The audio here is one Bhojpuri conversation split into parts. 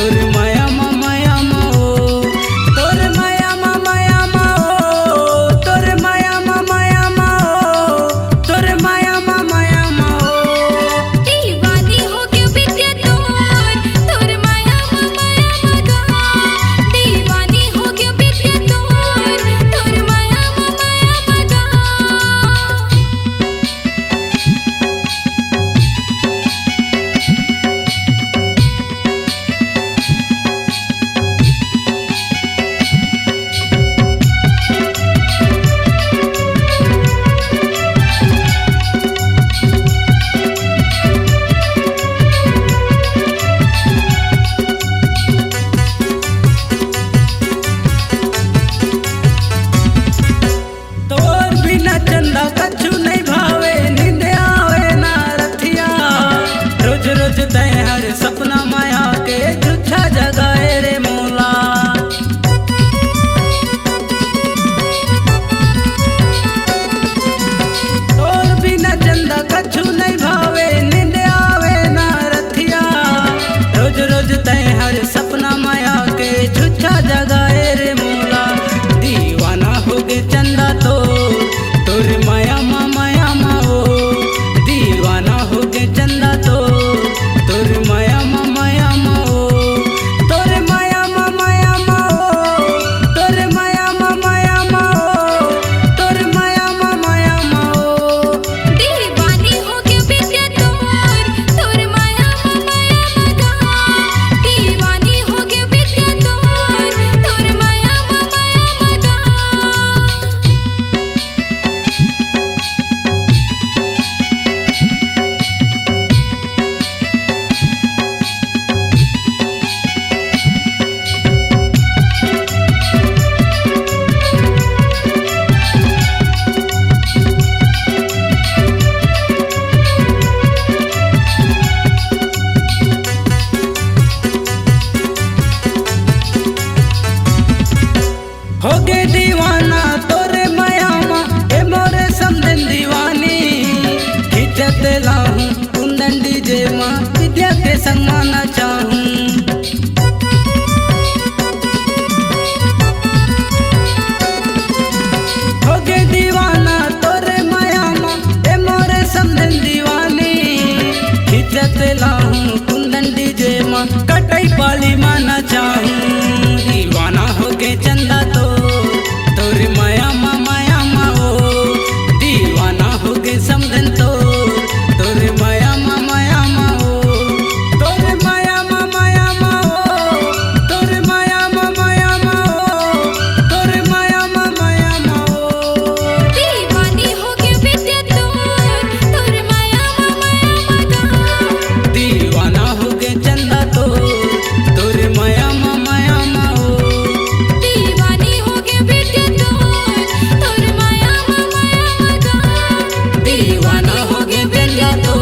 तोर माया माया माओ तोर माया माया माओ तोर माया माया माओ तोर माया माया माओ दीवानी हो गया बिटिया तोर माया माया मगा दीवानी हो गया बिटिया तोर माया माया मगा तोर बिना चंदा कछु नहीं भावे नींद आवे ना रथिया रोज रोज तय हर सपना माया के झूठा जगाए रे मोला तोर बिना चंदा कछु नहीं भावे नींद आवे ना रथिया रोज रोज तय हर सपना माया के झूठा जगाए रे मोला दीवाना हो गे चंदा तो तोर माया माया माओ दीवाना हो गे चंदा तो तोर माया माया माओ तोर माया माया माओ तोर माया माया माओ तोर माया माया माओ दीवानी हो गया बिटिया तोर माया माया मगा दीवानी हो गया बिटिया तोर माया माया मगा हो गे दीवाना तोरे माया माँ ए मोरे समझन दीवानी खिंचत लाहूं कुंदन डीजे माँ विद्या के संग माना चाहूं हो गे दीवाना तोरे माया माँ ए मोरे समझन दीवानी खिंचत लाहूं कुंदन डीजे माँ कटई पाली माना चाहूं दीवाना हो गे चंदा तो तोर माया माया माओ दीवाना हो गे समझन तो तोर माया माया माओ तोर माया माया माओ तोर माया माया माओ तोर माया माया माओ दीवानी हो गया बिटिया तोर माया माया मगा दीवाना हो गे चंदा तो तोर माया माया माओ दीवानी हो गया बिटिया तोर माया माया मगा दीवाना हो गे चंदा तो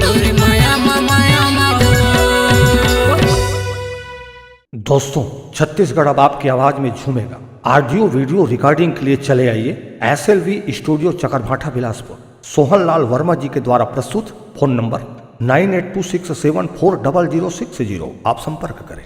तोर माया माया माओ। दोस्तों, छत्तीसगढ़ अब आपकी आवाज में झूमेगा। ऑडियो वीडियो रिकॉर्डिंग के लिए चले आइए SLV स्टूडियो चकरभाठा बिलासपुर। सोहन लाल वर्मा जी के द्वारा प्रस्तुत। Phone number 9826740060। आप संपर्क करें।